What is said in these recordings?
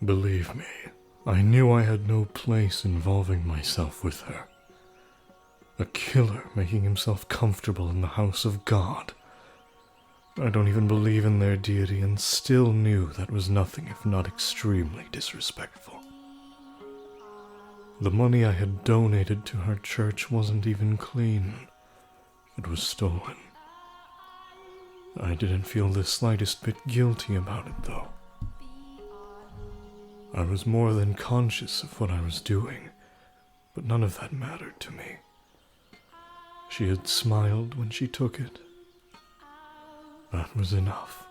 Believe me, I knew I had no place involving myself with her. A killer making himself comfortable in the house of God. I don't even believe in their deity and still knew that was nothing if not extremely disrespectful. The money I had donated to her church wasn't even clean. It was stolen. I didn't feel the slightest bit guilty about it, though. I was more than conscious of what I was doing, but none of that mattered to me. She had smiled when she took it. That was enough.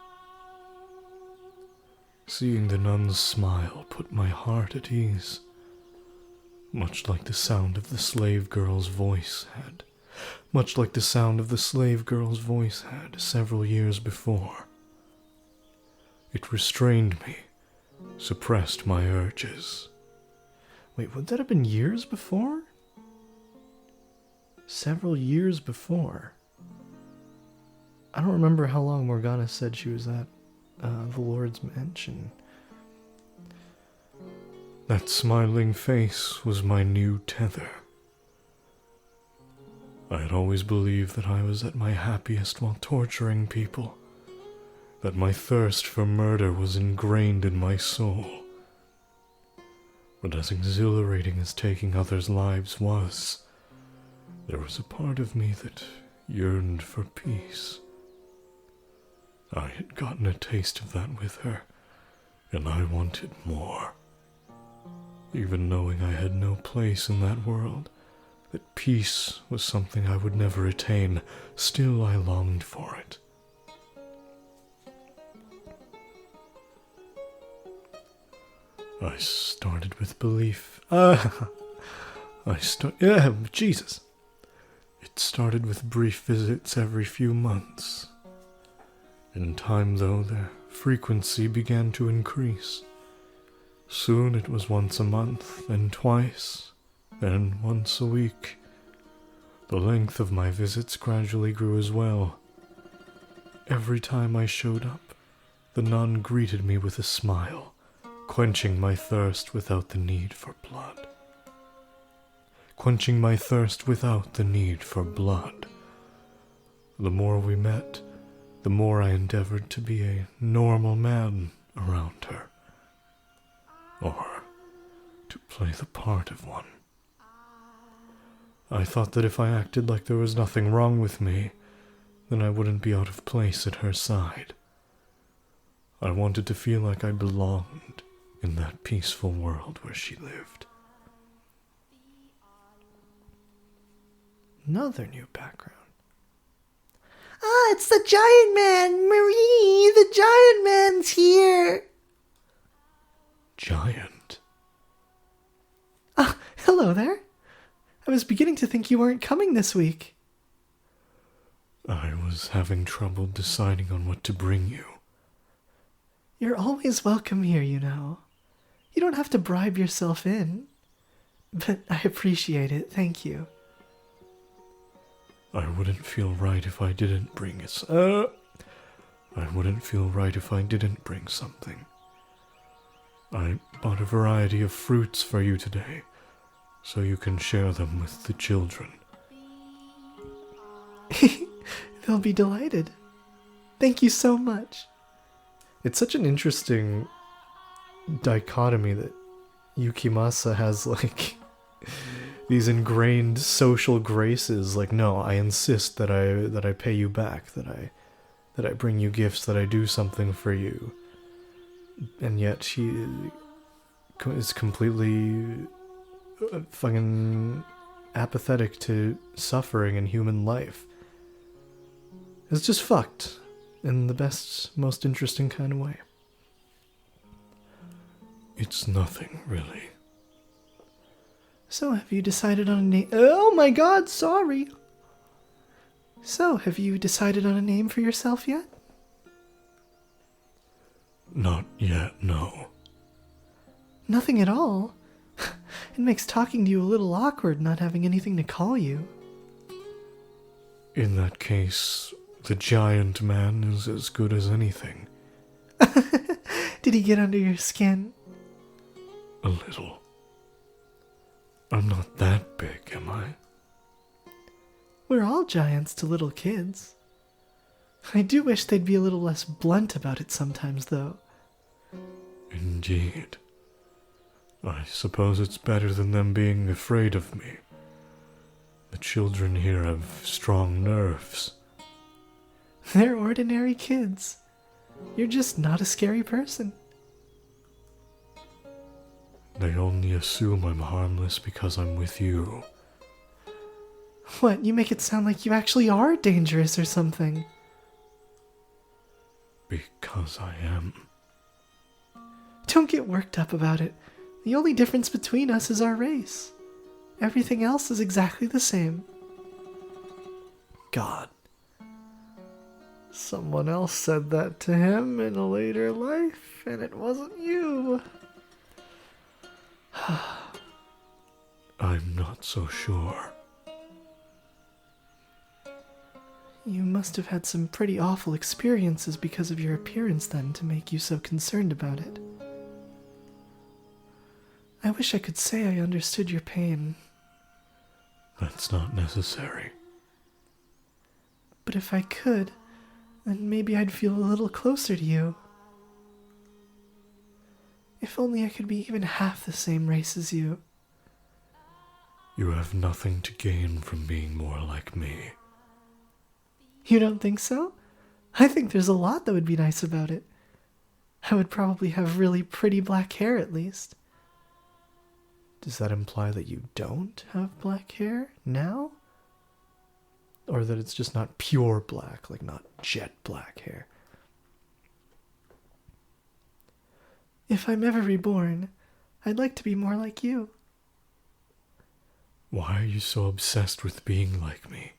Seeing the nun's smile put my heart at ease, much like the sound of the slave girl's voice had. Much like the sound of the slave girl's voice had several years before. It restrained me, suppressed my urges. Wait, would that have been years before? Several years before. I don't remember how long Morgana said she was at the Lord's mansion. That smiling face was my new tether. I had always believed that I was at my happiest while torturing people, that my thirst for murder was ingrained in my soul. But as exhilarating as taking others' lives was, there was a part of me that yearned for peace. I had gotten a taste of that with her, and I wanted more. Even knowing I had no place in that world, that peace was something I would never attain, still I longed for it. I started with belief. Jesus. It started with brief visits every few months. In time, though, their frequency began to increase. Soon it was once a month, then twice, then once a week. The length of my visits gradually grew as well. Every time I showed up, the nun greeted me with a smile, quenching my thirst without the need for blood. Quenching my thirst without the need for blood. The more we met, the more I endeavored to be a normal man around her. Or to play the part of one. I thought that if I acted like there was nothing wrong with me, then I wouldn't be out of place at her side. I wanted to feel like I belonged in that peaceful world where she lived. Another new background. Ah, it's the Giant Man! Marie, the Giant Man's here! Giant? Ah, hello there. I was beginning to think you weren't coming this week. I was having trouble deciding on what to bring you. You're always welcome here, you know. You don't have to bribe yourself in. But I appreciate it, thank you. I wouldn't feel right if I didn't bring it. I wouldn't feel right if I didn't bring something. I bought a variety of fruits for you today, so you can share them with the children. They'll be delighted. Thank you so much. It's such an interesting dichotomy that Yukimasa has, like, these ingrained social graces. Like, no, I insist that I pay you back, that I bring you gifts, that I do something for you. And yet she is completely fucking apathetic to suffering in human life. It's just fucked in the best, most interesting kind of way. It's nothing, really. So, have you decided on a name? Oh my god, sorry! So, have you decided on a name for yourself yet? Not yet, no. Nothing at all? It makes talking to you a little awkward not having anything to call you. In that case, the Giant Man is as good as anything. Did he get under your skin? A little. I'm not that big, am I? We're all giants to little kids. I do wish they'd be a little less blunt about it sometimes, though. Indeed. I suppose it's better than them being afraid of me. The children here have strong nerves. They're ordinary kids. You're just not a scary person. They only assume I'm harmless because I'm with you. What, you make it sound like you actually are dangerous or something. Because I am. Don't get worked up about it. The only difference between us is our race. Everything else is exactly the same. God. Someone else said that to him in a later life, and it wasn't you. I'm not so sure. You must have had some pretty awful experiences because of your appearance then to make you so concerned about it. I wish I could say I understood your pain. That's not necessary. But if I could, then maybe I'd feel a little closer to you. If only I could be even half the same race as you. You have nothing to gain from being more like me. You don't think so? I think there's a lot that would be nice about it. I would probably have really pretty black hair at least. Does that imply that you don't have black hair now? Or that it's just not pure black, like not jet black hair? If I'm ever reborn, I'd like to be more like you. Why are you so obsessed with being like me?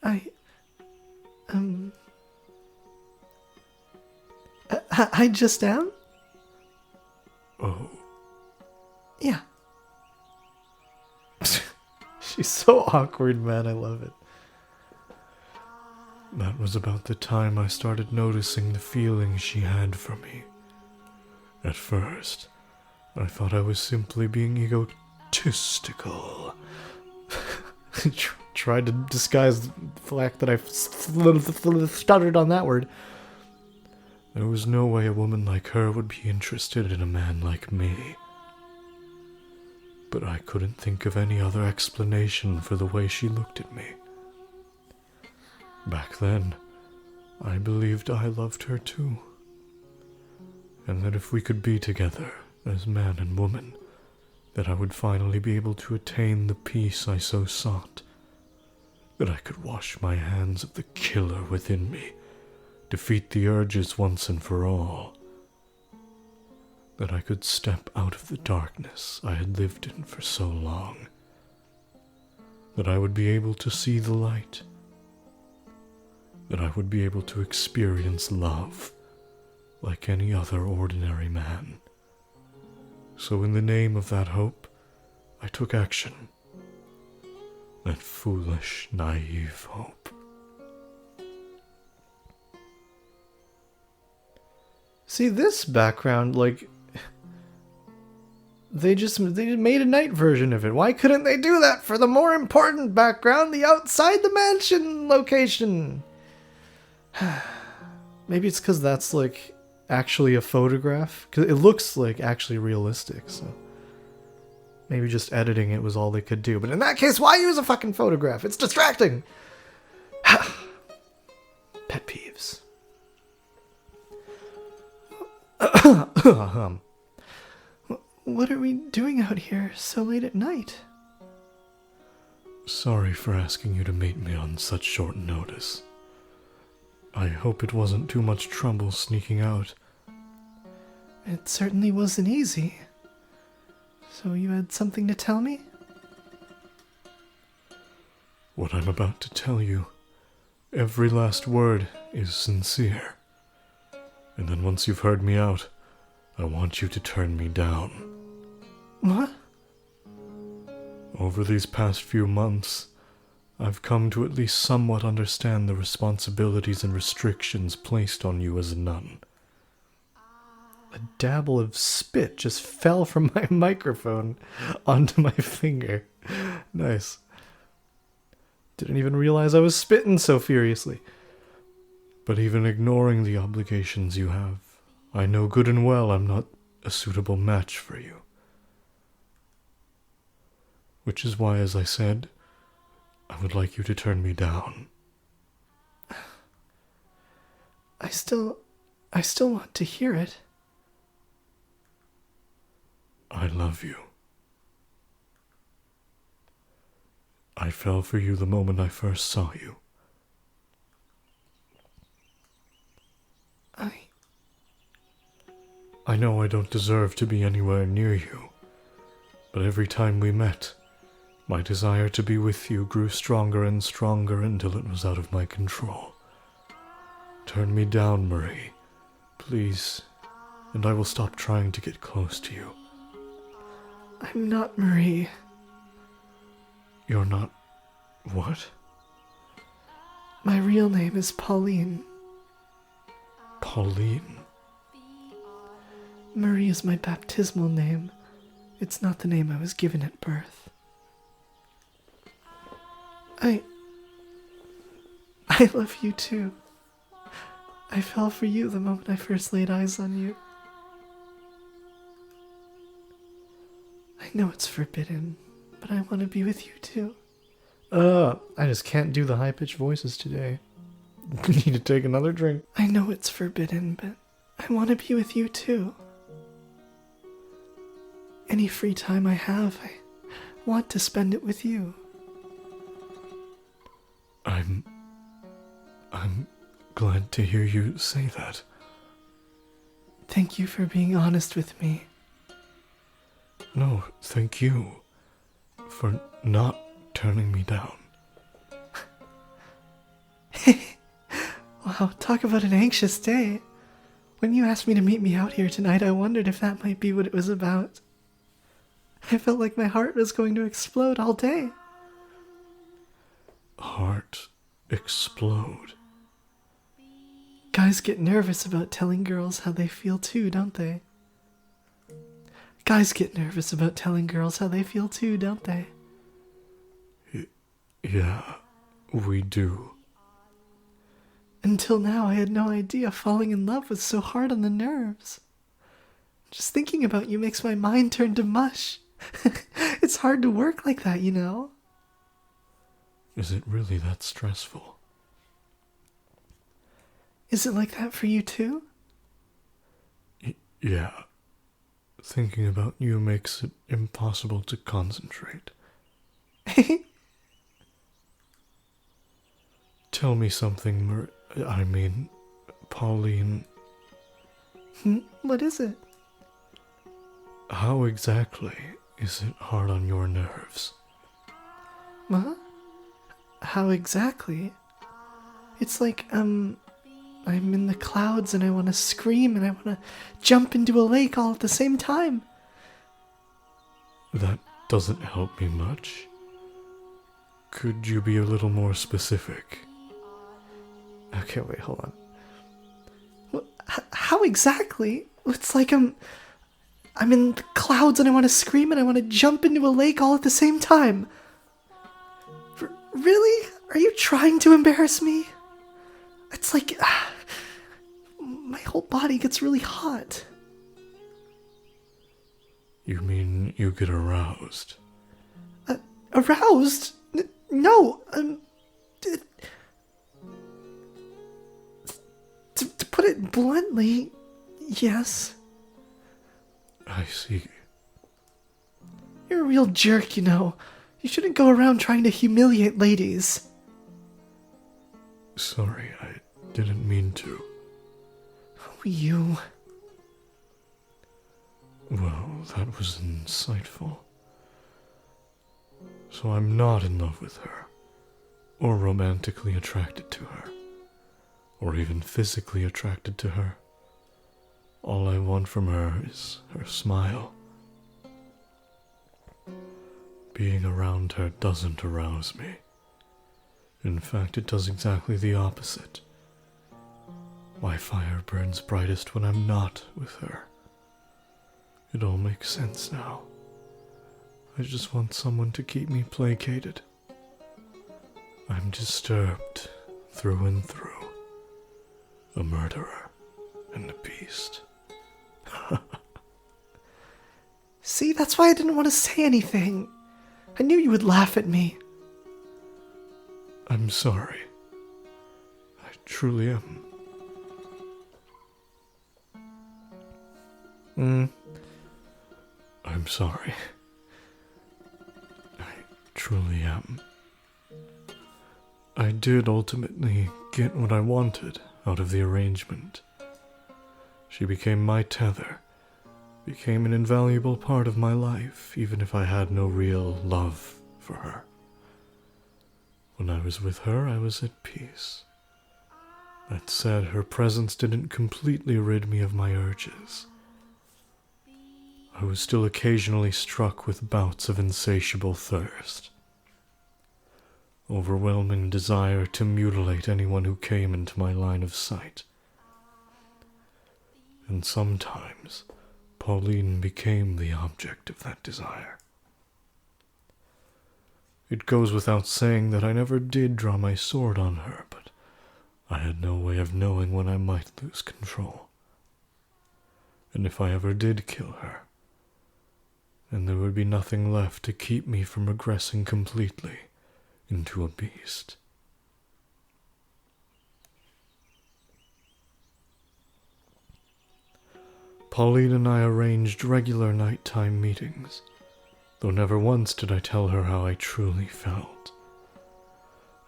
I just am? Oh. Yeah. She's so awkward, man. I love it. That was about the time I started noticing the feelings she had for me. At first, I thought I was simply being egotistical. Tried to disguise the fact that I stuttered on that word. There was no way a woman like her would be interested in a man like me. But I couldn't think of any other explanation for the way she looked at me. Back then, I believed I loved her too. And that if we could be together as man and woman, that I would finally be able to attain the peace I so sought. That I could wash my hands of the killer within me, defeat the urges once and for all. That I could step out of the darkness I had lived in for so long. That I would be able to see the light. That I would be able to experience love like any other ordinary man. So in the name of that hope, I took action. That foolish, naive hope. See, this background, like, they made a night version of it. Why couldn't they do that for the more important background, the outside the mansion location? Maybe it's because that's, like, actually a photograph. Because it looks, like, actually realistic, so... Maybe just editing it was all they could do. But in that case, why use a fucking photograph? It's distracting! Pet peeves. What are we doing out here so late at night? Sorry for asking you to meet me on such short notice. I hope it wasn't too much trouble sneaking out. It certainly wasn't easy. So you had something to tell me? What I'm about to tell you, every last word is sincere. And then once you've heard me out, I want you to turn me down. What? Over these past few months, I've come to at least somewhat understand the responsibilities and restrictions placed on you as a nun. A dabble of spit just fell from my microphone onto my finger. Nice. Didn't even realize I was spitting so furiously. But even ignoring the obligations you have, I know good and well I'm not a suitable match for you. Which is why, as I said, I would like you to turn me down. I still want to hear it. I love you. I fell for you the moment I first saw you. I know I don't deserve to be anywhere near you, but every time we met, my desire to be with you grew stronger and stronger until it was out of my control. Turn me down, Marie, please, and I will stop trying to get close to you. I'm not Marie. You're not... what? My real name is Pauline. Pauline? Marie is my baptismal name. It's not the name I was given at birth. I love you too. I fell for you the moment I first laid eyes on you. I know it's forbidden, but I want to be with you too. I just can't do the high-pitched voices today. Need to take another drink. I know it's forbidden, but I want to be with you too. Any free time I have, I want to spend it with you. I'm glad to hear you say that. Thank you for being honest with me. No, thank you for not turning me down. Wow, talk about an anxious day. When you asked me to meet me out here tonight, I wondered if that might be what it was about. I felt like my heart was going to explode all day. Heart explode. Guys get nervous about telling girls how they feel too, don't they? Guys get nervous about telling girls how they feel too, don't they? Yeah, we do. Until now, I had no idea falling in love was so hard on the nerves. Just thinking about you makes my mind turn to mush. It's hard to work like that, you know? Is it really that stressful? Is it like that for you too? Yeah. Thinking about you makes it impossible to concentrate. Tell me something, Pauline. What is it? How exactly is it hard on your nerves? What? How exactly? It's like, I'm in the clouds and I want to scream and I want to jump into a lake all at the same time. That doesn't help me much. Could you be a little more specific? Okay, wait, hold on. How exactly? It's like I'm in the clouds and I want to scream and I want to jump into a lake all at the same time. Really? Are you trying to embarrass me? It's like my whole body gets really hot. You mean you get aroused? Aroused? No. To put it bluntly, yes. I see. You're a real jerk, you know. You shouldn't go around trying to humiliate ladies. Sorry, I didn't mean to. Oh, you. Well, that was insightful. So I'm not in love with her, or romantically attracted to her, or even physically attracted to her. All I want from her is her smile. Being around her doesn't arouse me. In fact, it does exactly the opposite. My fire burns brightest when I'm not with her. It all makes sense now. I just want someone to keep me placated. I'm disturbed through and through. A murderer and a beast. See, that's why I didn't want to say anything. I knew you would laugh at me. I'm sorry. I truly am. I'm sorry. I truly am. I did ultimately get what I wanted out of the arrangement. She became my tether, became an invaluable part of my life, even if I had no real love for her. When I was with her, I was at peace. That said, her presence didn't completely rid me of my urges. I was still occasionally struck with bouts of insatiable thirst. Overwhelming desire to mutilate anyone who came into my line of sight. And sometimes, Pauline became the object of that desire. It goes without saying that I never did draw my sword on her, but I had no way of knowing when I might lose control. And if I ever did kill her, then there would be nothing left to keep me from regressing completely into a beast. Pauline and I arranged regular nighttime meetings, though never once did I tell her how I truly felt.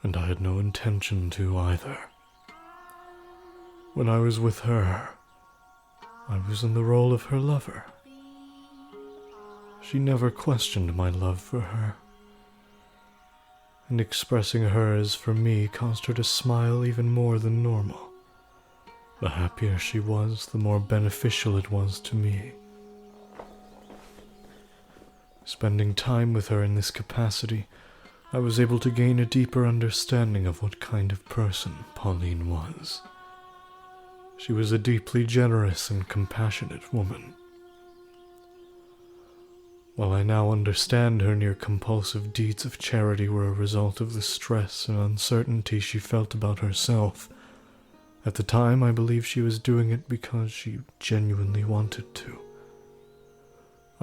And I had no intention to either. When I was with her, I was in the role of her lover. She never questioned my love for her, and expressing hers for me caused her to smile even more than normal. The happier she was, the more beneficial it was to me. Spending time with her in this capacity, I was able to gain a deeper understanding of what kind of person Pauline was. She was a deeply generous and compassionate woman. While I now understand her near-compulsive deeds of charity were a result of the stress and uncertainty she felt about herself, at the time I believe she was doing it because she genuinely wanted to.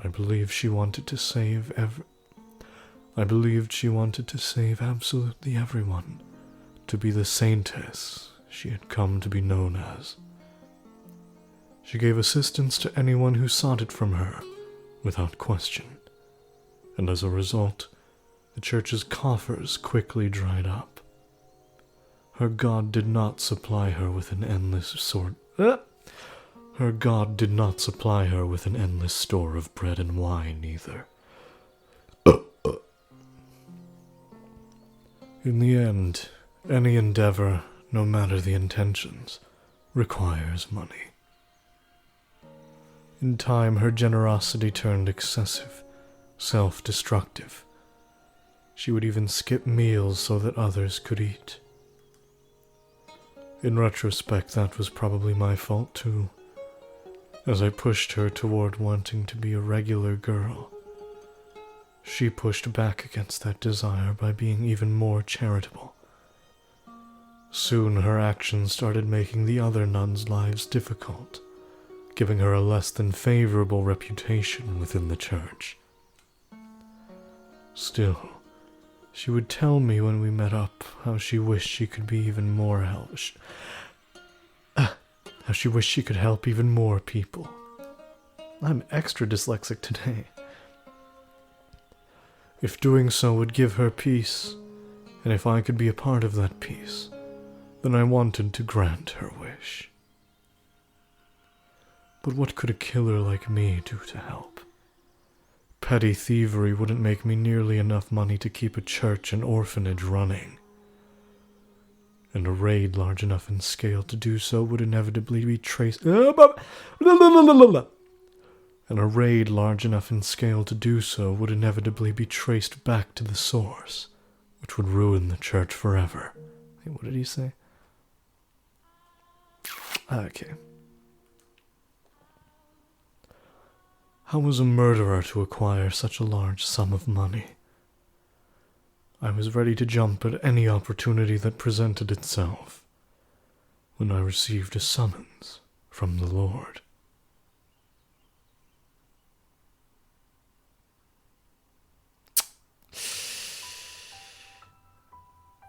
I believed she wanted to save absolutely everyone, to be the saintess she had come to be known as. She gave assistance to anyone who sought it from her, without question, and as a result, the church's coffers quickly dried up. Her God did not supply her with an endless store of bread and wine either. In the end, any endeavor, no matter the intentions, requires money. In time, her generosity turned excessive, self-destructive. She would even skip meals so that others could eat. In retrospect, that was probably my fault too, as I pushed her toward wanting to be a regular girl. She pushed back against that desire by being even more charitable. Soon her actions started making the other nuns' lives difficult, giving her a less than favorable reputation within the church. Still, she would tell me when we met up how she wished she could be even more how she wished she could help even more people. I'm extra dyslexic today. If doing so would give her peace, and if I could be a part of that peace, then I wanted to grant her wish. But what could a killer like me do to help? Petty thievery wouldn't make me nearly enough money to keep a church and orphanage running. And a raid large enough in scale to do so would inevitably be traced... And a raid large enough in scale to do so would inevitably be traced back to the source, which would ruin the church forever. Hey, what did he say? Okay. How was a murderer to acquire such a large sum of money? I was ready to jump at any opportunity that presented itself when I received a summons from the Lord.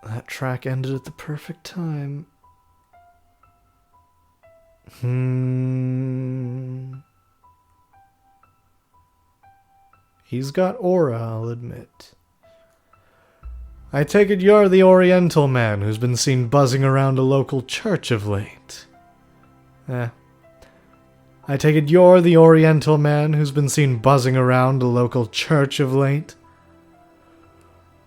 That track ended at the perfect time. He's got aura, I'll admit. I take it you're the Oriental man who's been seen buzzing around a local church of late. I take it you're the Oriental man who's been seen buzzing around a local church of late.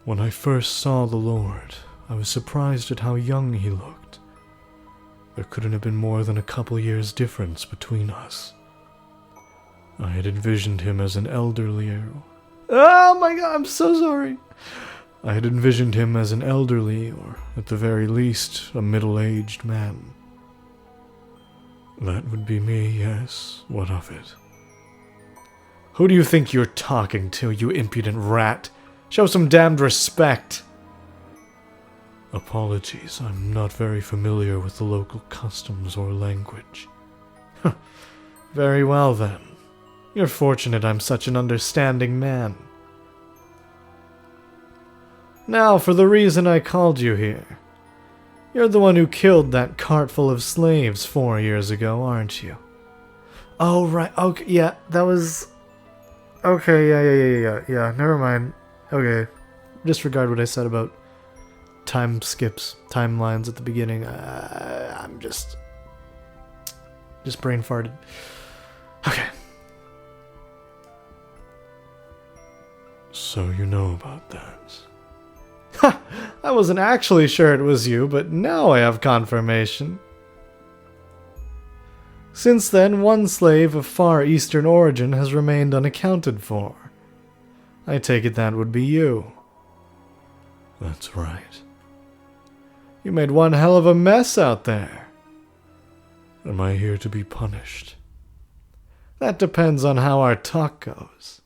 When I first saw the Lord, I was surprised at how young he looked. There couldn't have been more than a couple years difference between us. I had envisioned him as an elderly... Oh my god, I'm so sorry. I had envisioned him as an elderly, or at the very least, a middle-aged man. That would be me, yes. What of it? Who do you think you're talking to, you impudent rat? Show some damned respect. Apologies, I'm not very familiar with the local customs or language. Very well then. You're fortunate I'm such an understanding man. Now for the reason I called you here. You're the one who killed that cart full of slaves 4 years ago, aren't you? Oh, right. Okay, yeah, that was... Okay, yeah, never mind. Okay. Disregard what I said about time skips, timelines at the beginning. I'm just brain farted. Okay. So you know about that. Ha! I wasn't actually sure it was you, but now I have confirmation. Since then, one slave of Far Eastern origin has remained unaccounted for. I take it that would be you. That's right. You made one hell of a mess out there. Am I here to be punished? That depends on how our talk goes.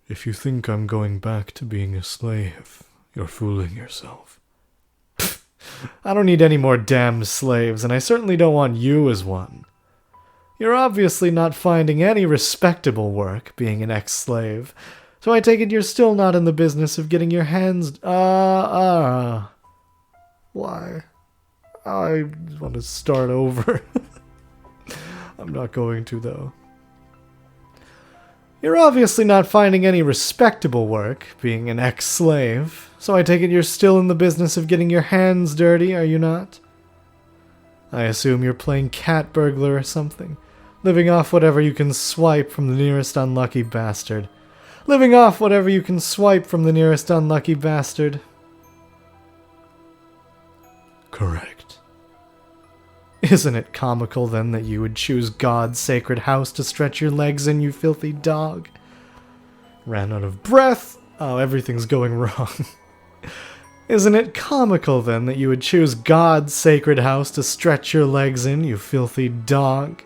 If you think I'm going back to being a slave, you're fooling yourself. I don't need any more damn slaves, and I certainly don't want you as one. You're obviously not finding any respectable work, being an ex-slave, so I take it you're still not in the business of getting your hands... Why? I want to start over. I'm not going to, though. You're obviously not finding any respectable work, being an ex-slave, so I take it you're still in the business of getting your hands dirty, are you not? I assume you're playing cat burglar or something, living off whatever you can swipe from the nearest unlucky bastard. Living off whatever you can swipe from the nearest unlucky bastard. Correct. Isn't it comical, then, that you would choose God's sacred house to stretch your legs in, you filthy dog? Ran out of breath. Oh, everything's going wrong. Isn't it comical, then, that you would choose God's sacred house to stretch your legs in, you filthy dog?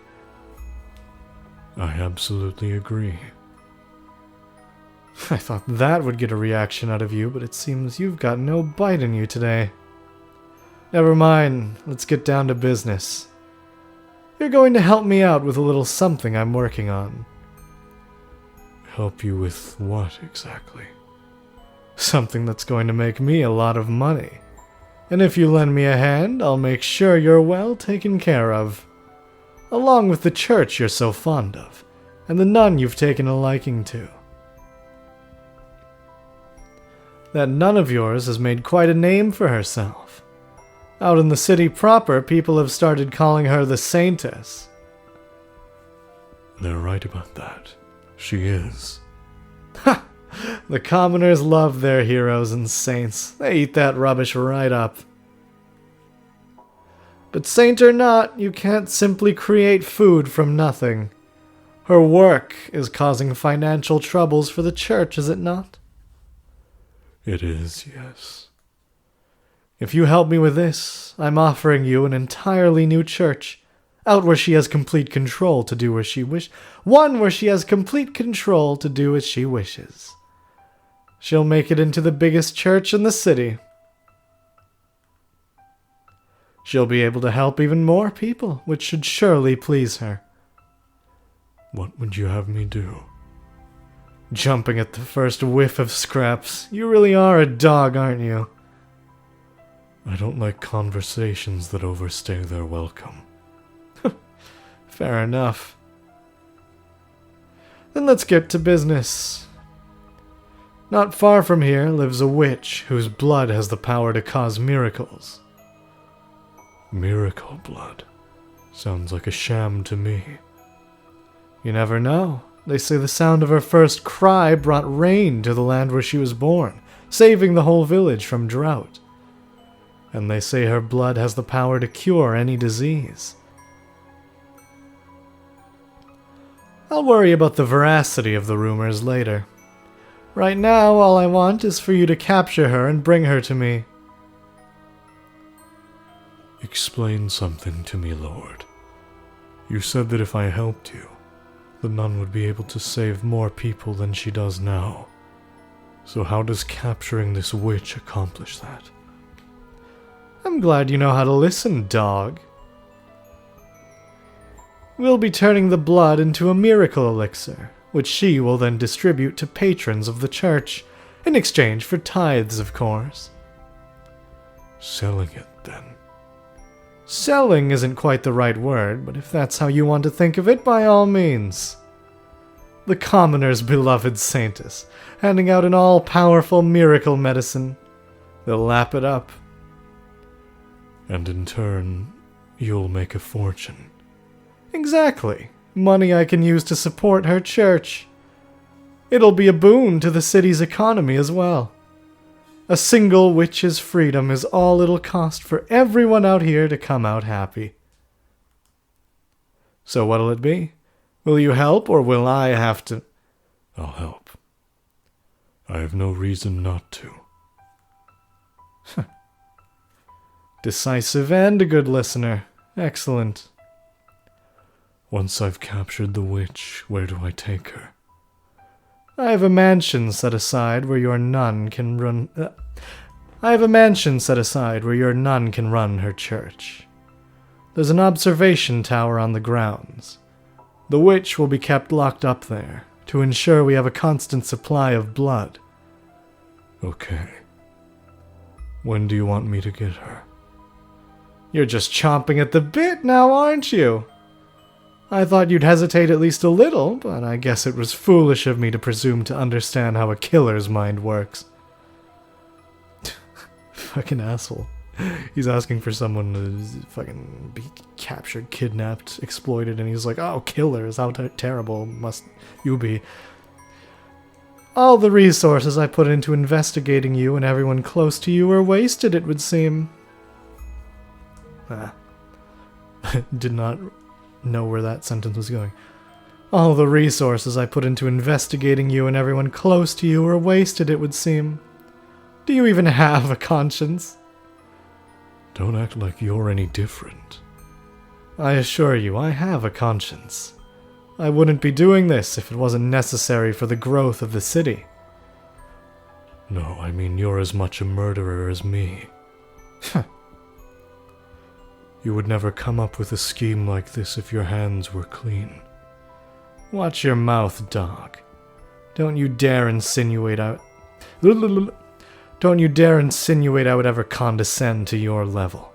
I absolutely agree. I thought that would get a reaction out of you, but it seems you've got no bite in you today. Never mind, let's get down to business. You're going to help me out with a little something I'm working on. Help you with what exactly? Something that's going to make me a lot of money. And if you lend me a hand, I'll make sure you're well taken care of. Along with the church you're so fond of, and the nun you've taken a liking to. That nun of yours has made quite a name for herself. Out in the city proper, people have started calling her the Saintess. They're right about that. She is. Ha! The commoners love their heroes and saints. They eat that rubbish right up. But saint or not, you can't simply create food from nothing. Her work is causing financial troubles for the church, is it not? It is, yes. If you help me with this, I'm offering you an entirely new church, Out where she has complete control to do as she wishes. One where she has complete control to do as she wishes. She'll make it into the biggest church in the city. She'll be able to help even more people, which should surely please her. What would you have me do? Jumping at the first whiff of scraps. You really are a dog, aren't you? I don't like conversations that overstay their welcome. Fair enough. Then let's get to business. Not far from here lives a witch whose blood has the power to cause miracles. Miracle blood. Sounds like a sham to me. You never know. They say the sound of her first cry brought rain to the land where she was born, saving the whole village from drought. And they say her blood has the power to cure any disease. I'll worry about the veracity of the rumors later. Right now, all I want is for you to capture her and bring her to me. Explain something to me, Lord. You said that if I helped you, the nun would be able to save more people than she does now. So how does capturing this witch accomplish that? I'm glad you know how to listen, dog. We'll be turning the blood into a miracle elixir, which she will then distribute to patrons of the church, in exchange for tithes, of course. Selling it, then. Selling isn't quite the right word, but if that's how you want to think of it, by all means. The commoner's beloved saintess, handing out an all-powerful miracle medicine. They'll lap it up. And in turn, you'll make a fortune. Exactly. Money I can use to support her church. It'll be a boon to the city's economy as well. A single witch's freedom is all it'll cost for everyone out here to come out happy. So what'll it be? Will you help, or will I have to? I'll help. I have no reason not to. Decisive and a good listener. Excellent. Once I've captured the witch, where do I take her? I have a mansion set aside where your nun can run... I have a mansion set aside where your nun can run her church. There's an observation tower on the grounds. The witch will be kept locked up there, to ensure we have a constant supply of blood. Okay. When do you want me to get her? You're just chomping at the bit now, aren't you? I thought you'd hesitate at least a little, but I guess it was foolish of me to presume to understand how a killer's mind works. Fucking asshole. He's asking for someone to fucking be captured, kidnapped, exploited, and he's like, oh, killers, how terrible must you be? All the resources I put into investigating you and everyone close to you were wasted, it would seem. Did not know where that sentence was going. All the resources I put into investigating you and everyone close to you were wasted, it would seem. Do you even have a conscience? Don't act like you're any different. I assure you, I have a conscience. I wouldn't be doing this if it wasn't necessary for the growth of the city. No, I mean you're as much a murderer as me. You would never come up with a scheme like this if your hands were clean. Watch your mouth, dog. Don't you dare insinuate I would ever condescend to your level.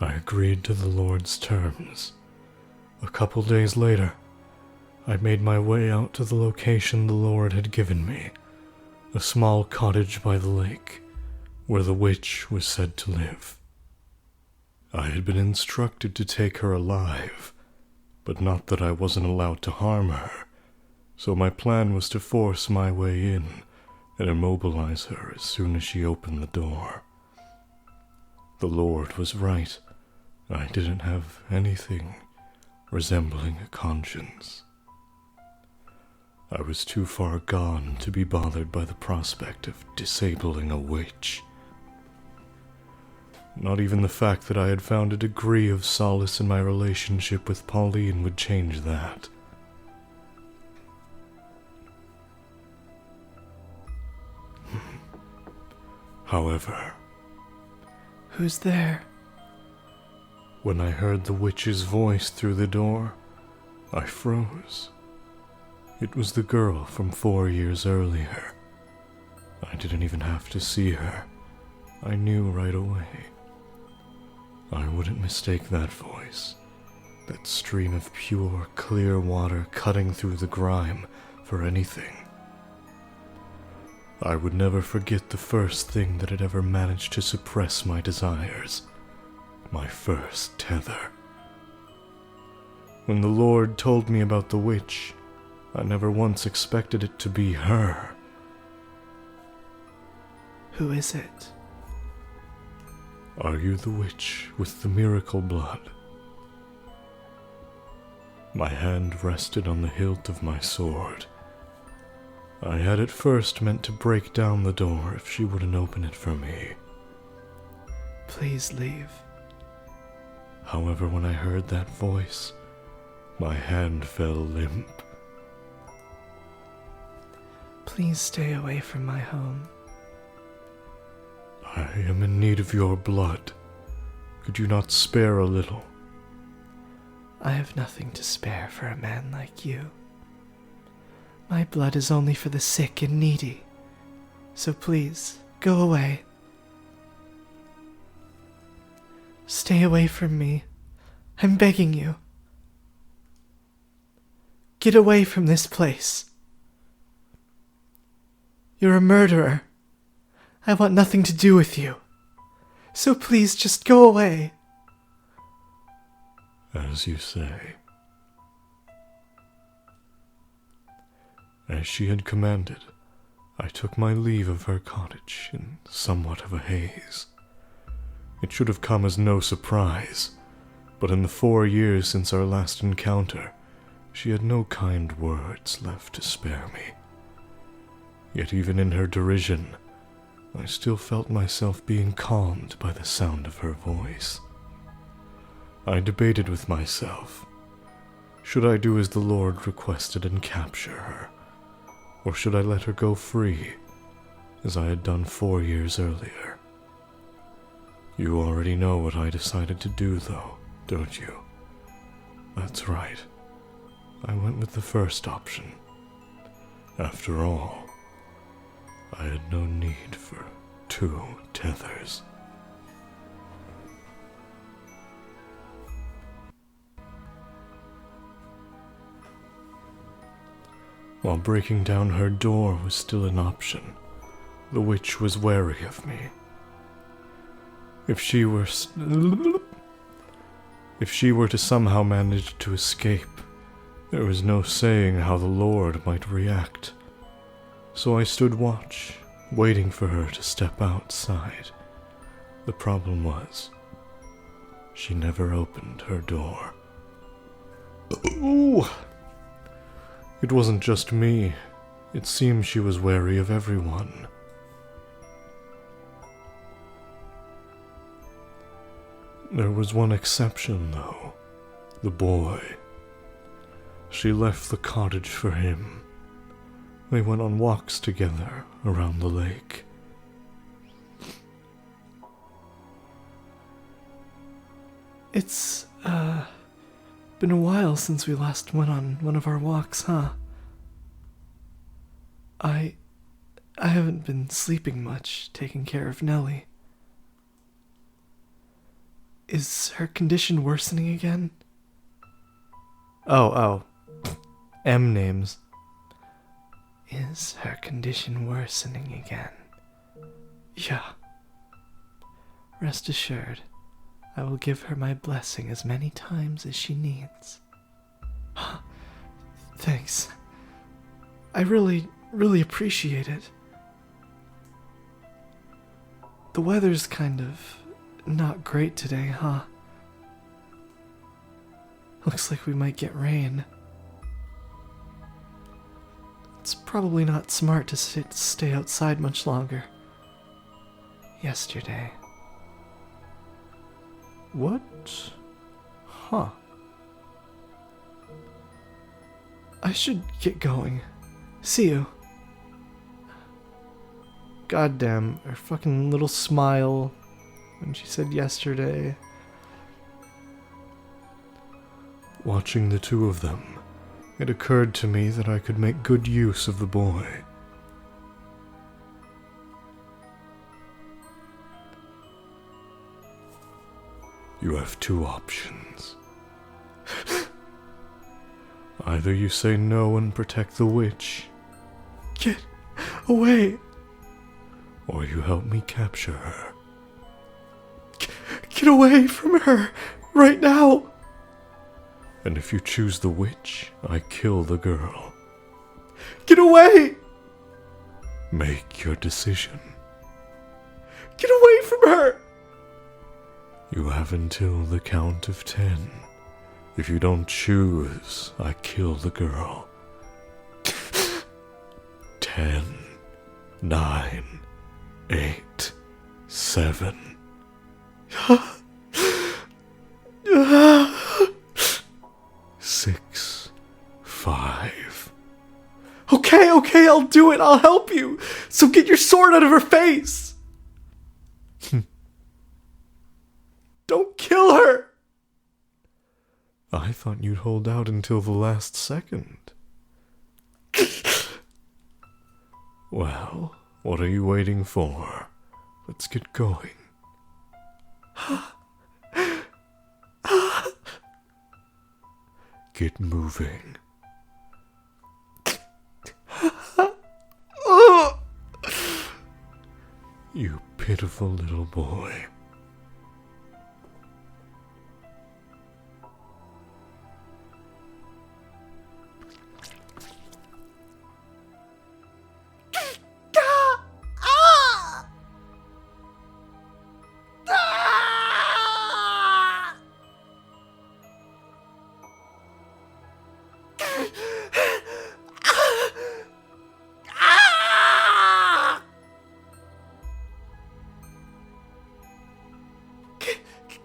I agreed to the Lord's terms. A couple days later, I made my way out to the location the Lord had given me, a small cottage by the lake, where the witch was said to live. I had been instructed to take her alive, but not that I wasn't allowed to harm her, so my plan was to force my way in and immobilize her as soon as she opened the door. The Lord was right. I didn't have anything resembling a conscience. I was too far gone to be bothered by the prospect of disabling a witch. Not even the fact that I had found a degree of solace in my relationship with Pauline would change that. However, Who's there? when I heard the witch's voice through the door, I froze. It was the girl from 4 years earlier. I didn't even have to see her. I knew right away. I wouldn't mistake that voice, that stream of pure, clear water cutting through the grime, for anything. I would never forget the first thing that had ever managed to suppress my desires. My first tether. When the Lord told me about the witch, I never once expected it to be her. Who is it? Are you the witch with the miracle blood? My hand rested on the hilt of my sword. I had at first meant to break down the door if she wouldn't open it for me. Please leave. However, when I heard that voice, my hand fell limp. Please stay away from my home. I am in need of your blood. Could you not spare a little? I have nothing to spare for a man like you. My blood is only for the sick and needy. So please, go away. Stay away from me. I'm begging you. Get away from this place. You're a murderer. I want nothing to do with you. So please just go away. As you say. As she had commanded, I took my leave of her cottage in somewhat of a haze. It should have come as no surprise, but in the 4 years since our last encounter, she had no kind words left to spare me. Yet even in her derision, I still felt myself being calmed by the sound of her voice. I debated with myself. Should I do as the Lord requested and capture her? Or should I let her go free, as I had done 4 years earlier? You already know what I decided to do, though, don't you? That's right. I went with the first option. After all, I had no need for 2 tethers. While breaking down her door was still an option, the witch was wary of me. If she were to somehow manage to escape, there was no saying how the Lord might react. So I stood watch, waiting for her to step outside. The problem was, she never opened her door. Ooh! It wasn't just me. It seemed she was wary of everyone. There was one exception, though. The boy. She left the cottage for him. They went on walks together around the lake. It's, been a while since we last went on one of our walks, huh? I haven't been sleeping much, taking care of Nellie. Is her condition worsening again? Oh. M names. Is her condition worsening again? Yeah. Rest assured, I will give her my blessing as many times as she needs. Thanks. I really appreciate it. The weather's kind of not great today, huh? Looks like we might get rain. probably not smart to stay outside much longer. Yesterday. What? Huh. I should get going. See you. Goddamn, her fucking little smile when she said yesterday. Watching the two of them, it occurred to me that I could make good use of the boy. You have two options. Either you say no and protect the witch, Get away! or you help me capture her. Get away from her! Right now! And if you choose the witch, I kill the girl. Get away! Make your decision. Get away from her! You have until the count of 10. If you don't choose, I kill the girl. 10, 9, 8, 7. 6, 5. Okay, I'll do it. I'll help you. So get your sword out of her face. Don't kill her. I thought you'd hold out until the last second. Well, what are you waiting for? Let's get going. Get moving. You pitiful little boy.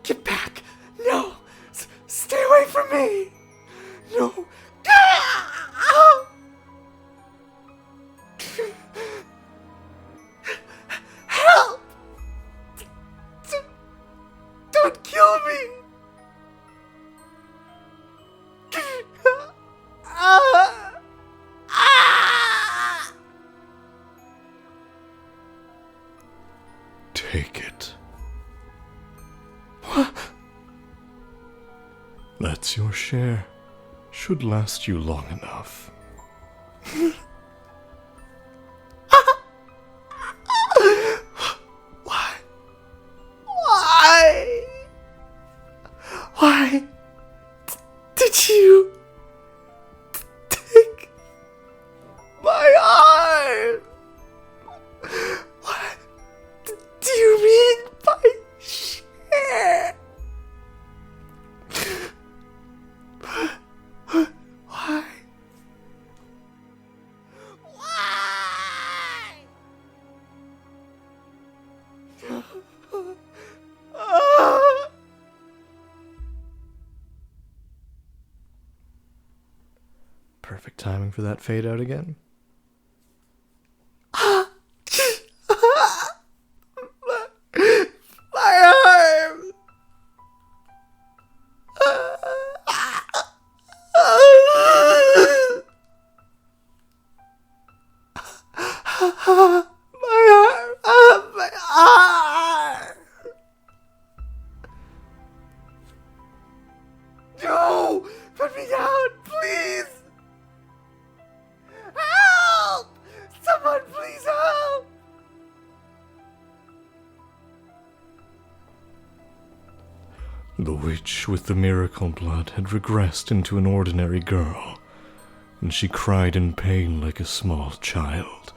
Get back. No. Stay away from me. No. Help. Don't kill me. Take it. That's your share. Should last you long enough. Why did you take my arm? What do you mean by share? Why? Perfect timing for that fade out again. My arm! My arm! My arm! No! Put me down, please! Help! Someone please help! The witch with the miracle blood had regressed into an ordinary girl, and she cried in pain like a small child.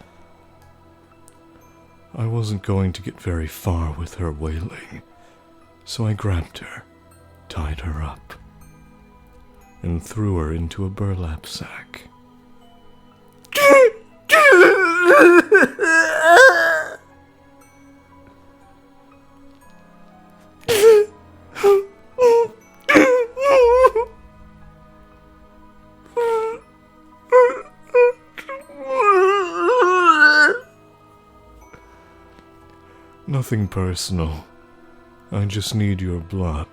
I wasn't going to get very far with her wailing, so I grabbed her, tied her up, and threw her into a burlap sack. Nothing personal. I just need your blood.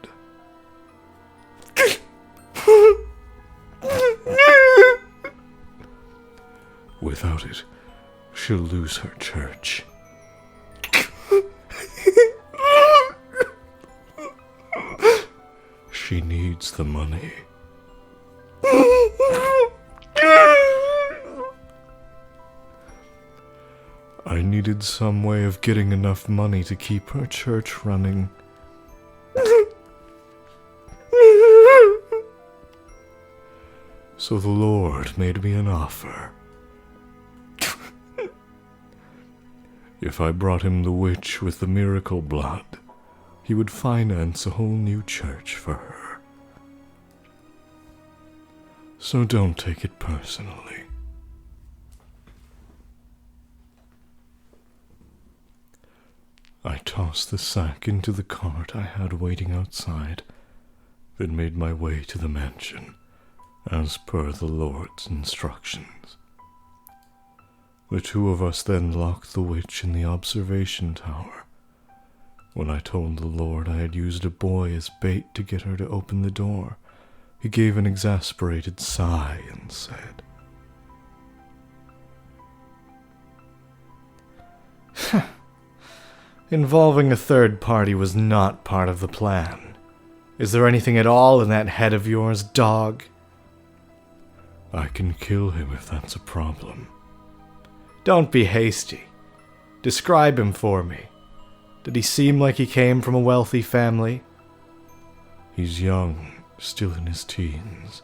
Without it, she'll lose her church. She needs the money. I needed some way of getting enough money to keep her church running. So the Lord made me an offer. If I brought him the witch with the miracle blood, he would finance a whole new church for her. So don't take it personally. I tossed the sack into the cart I had waiting outside, then made my way to the mansion, as per the Lord's instructions. The two of us then locked the witch in the observation tower. When I told the Lord I had used a boy as bait to get her to open the door, he gave an exasperated sigh and said, Involving a third party was not part of the plan. Is there anything at all in that head of yours, dog? I can kill him if that's a problem. Don't be hasty. Describe him for me. Did he seem like he came from a wealthy family? He's young, still in his teens.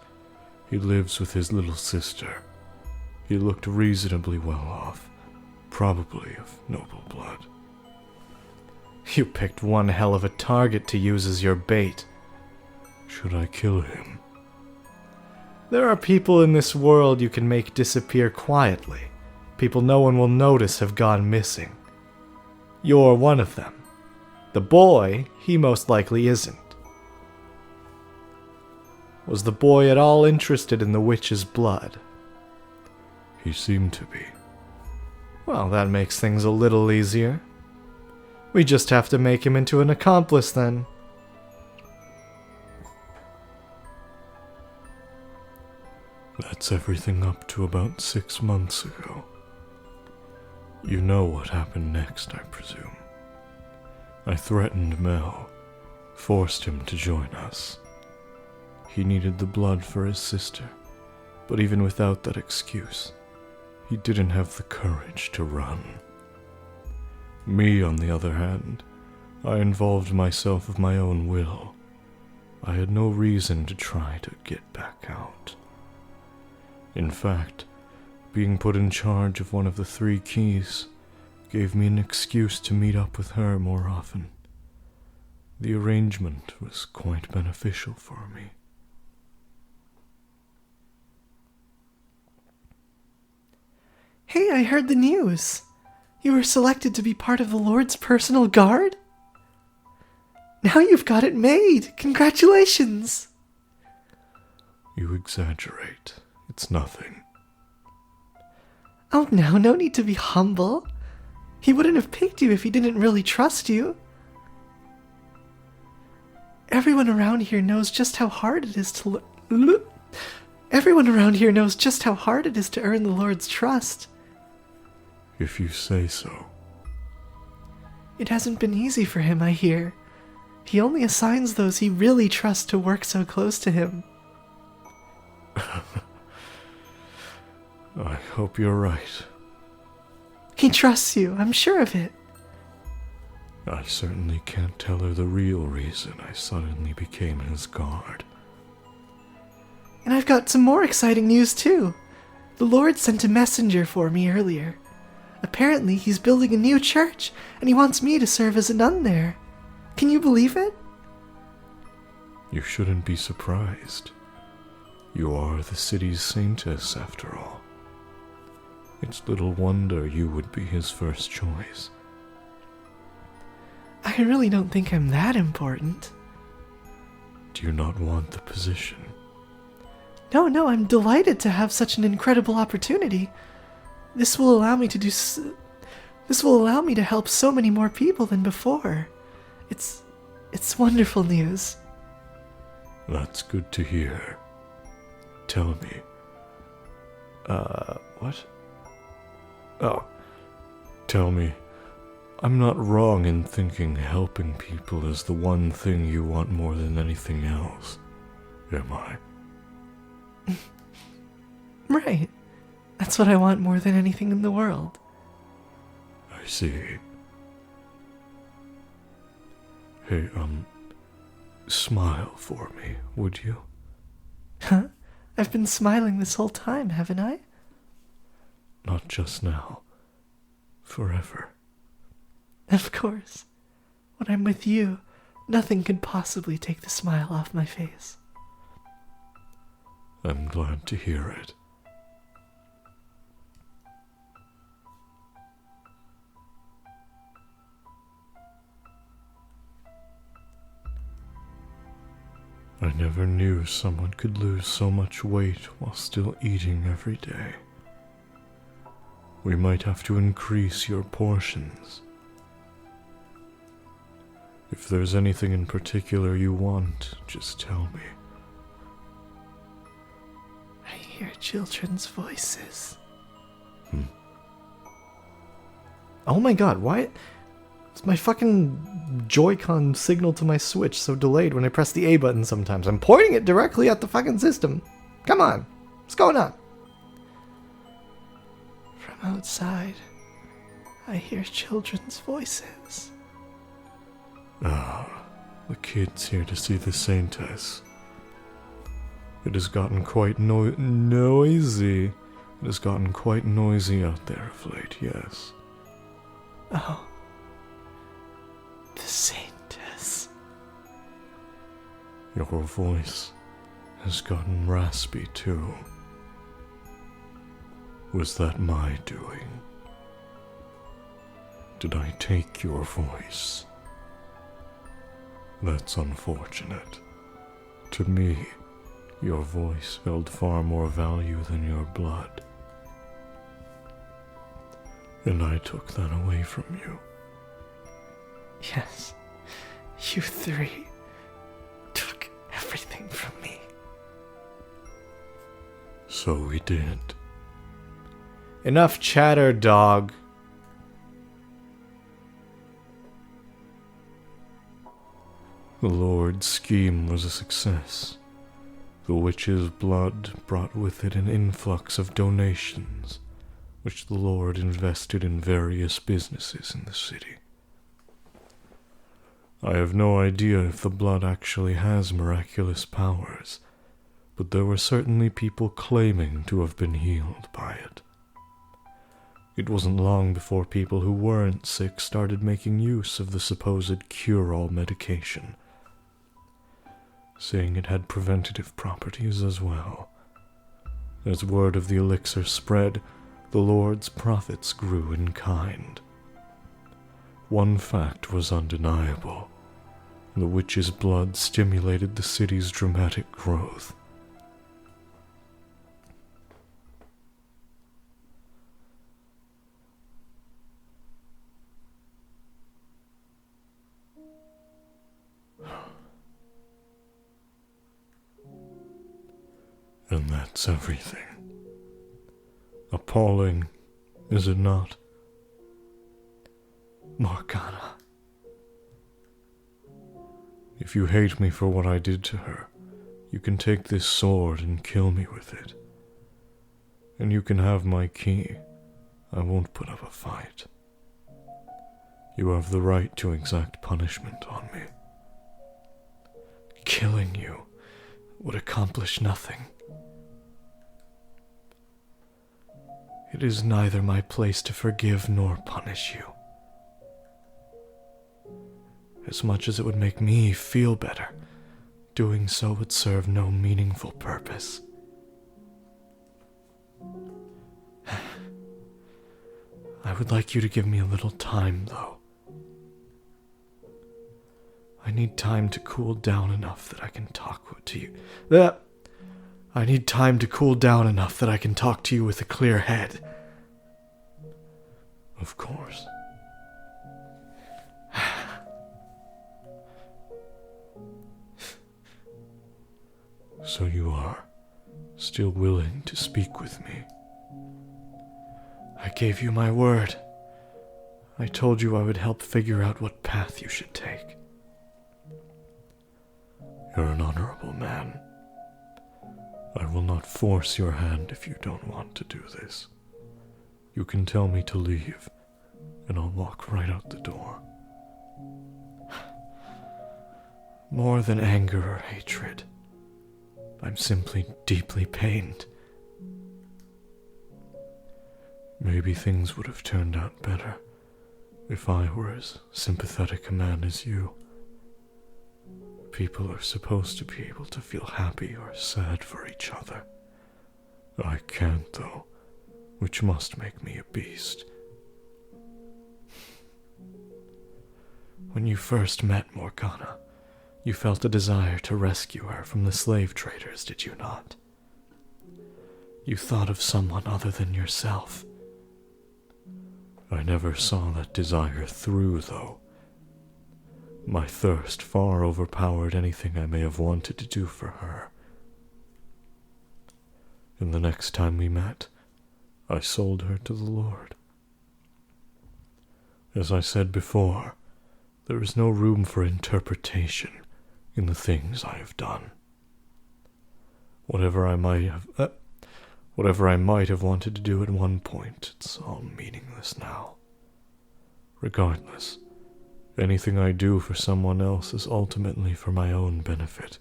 He lives with his little sister. He looked reasonably well off, probably of noble blood. You picked one hell of a target to use as your bait. Should I kill him? There are people in this world you can make disappear quietly. People no one will notice have gone missing. You're one of them. The boy, he most likely isn't. Was the boy at all interested in the witch's blood? He seemed to be. Well, that makes things a little easier. We just have to make him into an accomplice then. That's everything up to about 6 months ago. You know what happened next, I presume. I threatened Mel, forced him to join us. He needed the blood for his sister, but even without that excuse, he didn't have the courage to run. Me, on the other hand, I involved myself of my own will. I had no reason to try to get back out. In fact, being put in charge of one of the 3 keys gave me an excuse to meet up with her more often. The arrangement was quite beneficial for me. Hey, I heard the news. You were selected to be part of the Lord's personal guard? Now you've got it made. Congratulations. You exaggerate. It's nothing. Oh no, no need to be humble. He wouldn't have picked you if he didn't really trust you. Everyone around here knows just how hard it is to Everyone around here knows just how hard it is to earn the Lord's trust. If you say so. It hasn't been easy for him, I hear. He only assigns those he really trusts to work so close to him. I hope you're right. He trusts you, I'm sure of it. I certainly can't tell her the real reason I suddenly became his guard. And I've got some more exciting news too. The Lord sent a messenger for me earlier. Apparently he's building a new church, and he wants me to serve as a nun there. Can you believe it? You shouldn't be surprised. You are the city's saintess, after all. It's little wonder you would be his first choice. I really don't think I'm that important. Do you not want the position? No, I'm delighted to have such an incredible opportunity. This will allow me to do This will allow me to help so many more people than before. It's wonderful news. That's good to hear. Tell me. What? Oh. Tell me, I'm not wrong in thinking helping people is the one thing you want more than anything else, am I? Right. That's what I want more than anything in the world. I see. Hey, smile for me, would you? Huh? I've been smiling this whole time, haven't I? Not just now. Forever. Of course. When I'm with you, nothing can possibly take the smile off my face. I'm glad to hear it. I never knew someone could lose so much weight while still eating every day. We might have to increase your portions. If there's anything in particular you want, just tell me. I hear children's voices. Oh my god, why is my fucking Joy-Con signal to my Switch so delayed when I press the A button sometimes? I'm pointing it directly at the fucking system. Come on. What's going on? From outside, I hear children's voices. Ah, the kid's here to see the Saintess. It has gotten quite noisy. It has gotten quite noisy out there of late, yes. Oh. The Saintess. Your voice has gotten raspy too. Was that my doing? Did I take your voice? That's unfortunate. To me, your voice held far more value than your blood. And I took that away from you. Yes, you three took everything from me. So we did. Enough chatter, dog. The Lord's scheme was a success. The witch's blood brought with it an influx of donations, which the Lord invested in various businesses in the city. I have no idea if the blood actually has miraculous powers, but there were certainly people claiming to have been healed by it. It wasn't long before people who weren't sick started making use of the supposed cure-all medication, saying it had preventative properties as well. As word of the elixir spread, the Lord's profits grew in kind. One fact was undeniable. The witch's blood stimulated the city's dramatic growth. And that's everything. Appalling, is it not? Morgana. If you hate me for what I did to her, you can take this sword and kill me with it. And you can have my key. I won't put up a fight. You have the right to exact punishment on me. Killing you would accomplish nothing. It is neither my place to forgive nor punish you. As much as it would make me feel better, doing so would serve no meaningful purpose. I would like you to give me a little time, though. I need time to cool down enough that I can talk to you. I need time to cool down enough that I can talk to you with a clear head. Of course. So you are still willing to speak with me? I gave you my word. I told you I would help figure out what path you should take. You're an honorable man. I will not force your hand if you don't want to do this. You can tell me to leave, and I'll walk right out the door. More than anger or hatred, I'm simply deeply pained. Maybe things would have turned out better if I were as sympathetic a man as you. People are supposed to be able to feel happy or sad for each other. I can't, though, which must make me a beast. When you first met Morgana, you felt a desire to rescue her from the slave traders, did you not? You thought of someone other than yourself. I never saw that desire through, though. My thirst far overpowered anything I may have wanted to do for her. And the next time we met, I sold her to the Lord. As I said before, there is no room for interpretation in the things I have done. Whatever I might have wanted to do at one point, it's all meaningless now. Regardless, anything I do for someone else is ultimately for my own benefit,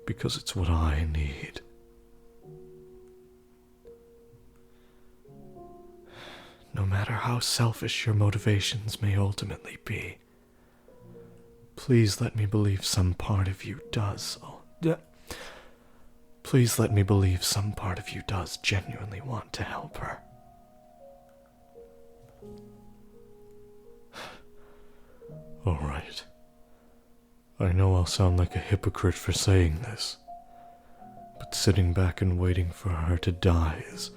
because it's what I need. No matter how selfish your motivations may ultimately be, please let me believe some part of you does. Please let me believe some part of you does genuinely want to help her. All right. I know I'll sound like a hypocrite for saying this, but sitting back and waiting for her to die is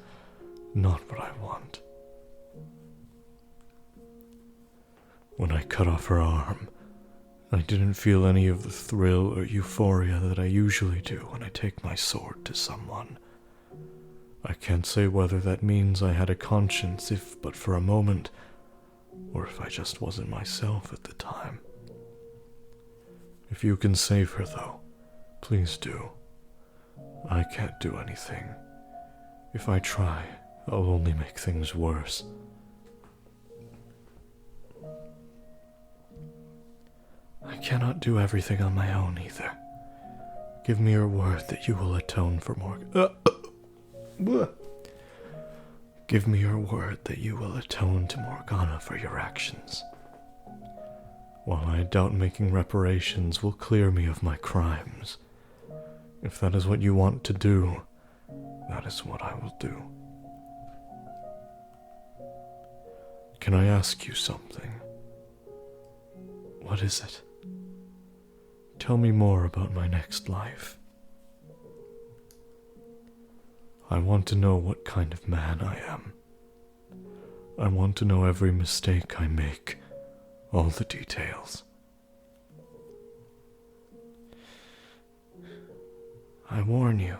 not what I want. When I cut off her arm, I didn't feel any of the thrill or euphoria that I usually do when I take my sword to someone. I can't say whether that means I had a conscience if but for a moment, or if I just wasn't myself at the time. If you can save her, though, please do. I can't do anything. If I try, I'll only make things worse. I cannot do everything on my own either. Give me your word that you will atone for Give me your word that you will atone to Morgana for your actions. While I doubt making reparations will clear me of my crimes, if that is what you want to do, that is what I will do. Can I ask you something? What is it? Tell me more about my next life. I want to know what kind of man I am. I want to know every mistake I make, all the details. I warn you,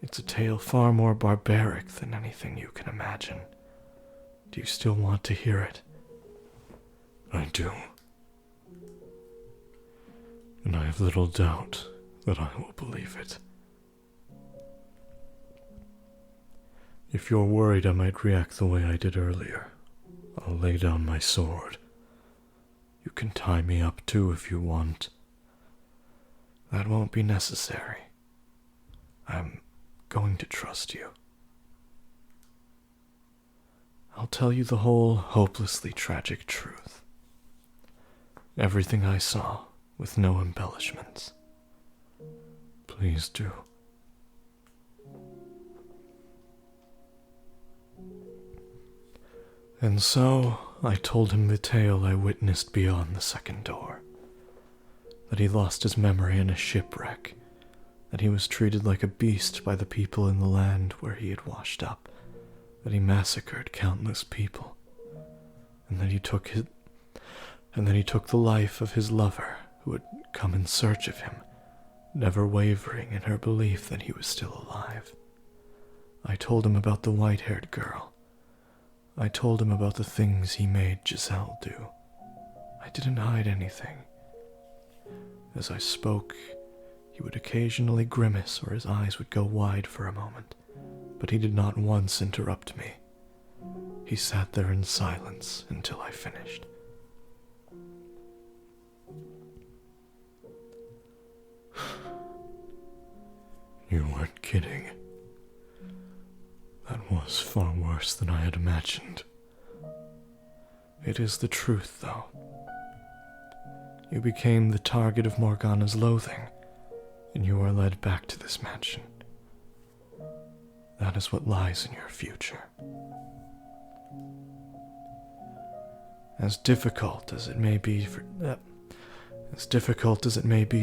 it's a tale far more barbaric than anything you can imagine. Do you still want to hear it? I do. And I have little doubt that I will believe it. If you're worried I might react the way I did earlier, I'll lay down my sword. You can tie me up too if you want. That won't be necessary. I'm going to trust you. I'll tell you the whole hopelessly tragic truth. Everything I saw, with no embellishments. Please do. And so I told him the tale I witnessed beyond the second door. That he lost his memory in a shipwreck. That he was treated like a beast by the people in the land where he had washed up. That he massacred countless people. and then he took the life of his lover who had come in search of him, never wavering in her belief that he was still alive. I told him about the white-haired girl. I told him about the things he made Giselle do. I didn't hide anything. As I spoke, he would occasionally grimace or his eyes would go wide for a moment, but he did not once interrupt me. He sat there in silence until I finished. You weren't kidding. That was far worse than I had imagined. It is the truth, though. You became the target of Morgana's loathing, and you were led back to this mansion. That is what lies in your future. As difficult as it may be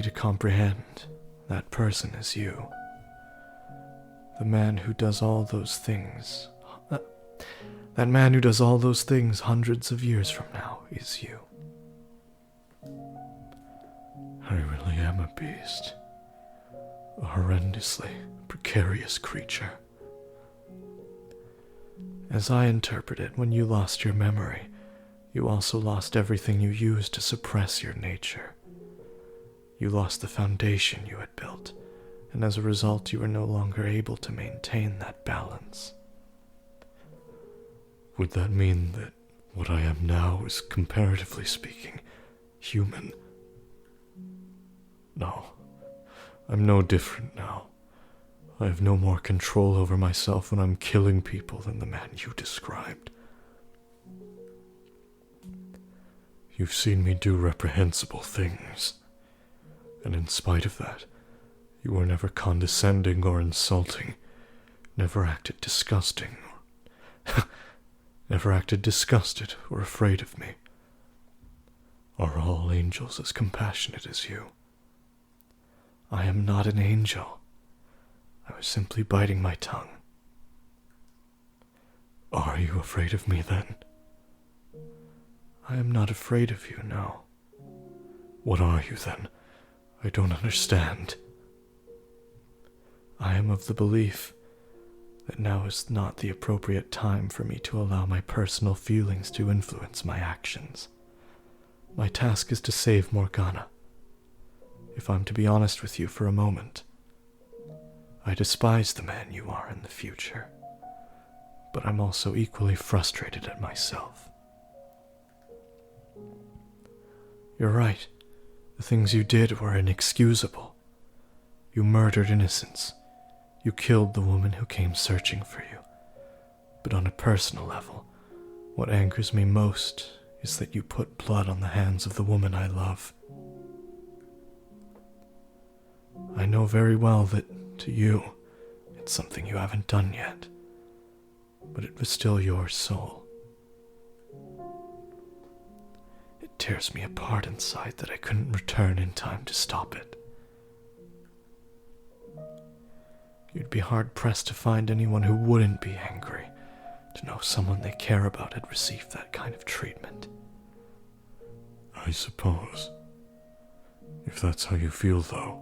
to comprehend, that person is you. The man who does all those things. That man who does all those things hundreds of years from now is you. I really am a beast. A horrendously precarious creature. As I interpret it, when you lost your memory, you also lost everything you used to suppress your nature. You lost the foundation you had built, and as a result you were no longer able to maintain that balance. Would that mean that what I am now is, comparatively speaking, human? No, I'm no different now. I have no more control over myself when I'm killing people than the man you described. You've seen me do reprehensible things, and in spite of that, you were never condescending or insulting, never acted disgusted or afraid of me. Are all angels as compassionate as you? I am not an angel. I was simply biting my tongue. Are you afraid of me then? I am not afraid of you, no. What are you then? I don't understand. I am of the belief that now is not the appropriate time for me to allow my personal feelings to influence my actions. My task is to save Morgana. If I'm to be honest with you for a moment, I despise the man you are in the future, but I'm also equally frustrated at myself. You're right. The things you did were inexcusable. You murdered innocents. You killed the woman who came searching for you. But on a personal level, what angers me most is that you put blood on the hands of the woman I love. I know very well that, to you, it's something you haven't done yet, but it was still your soul. It tears me apart inside that I couldn't return in time to stop it. You'd be hard-pressed to find anyone who wouldn't be angry to know someone they care about had received that kind of treatment. I suppose. If that's how you feel, though,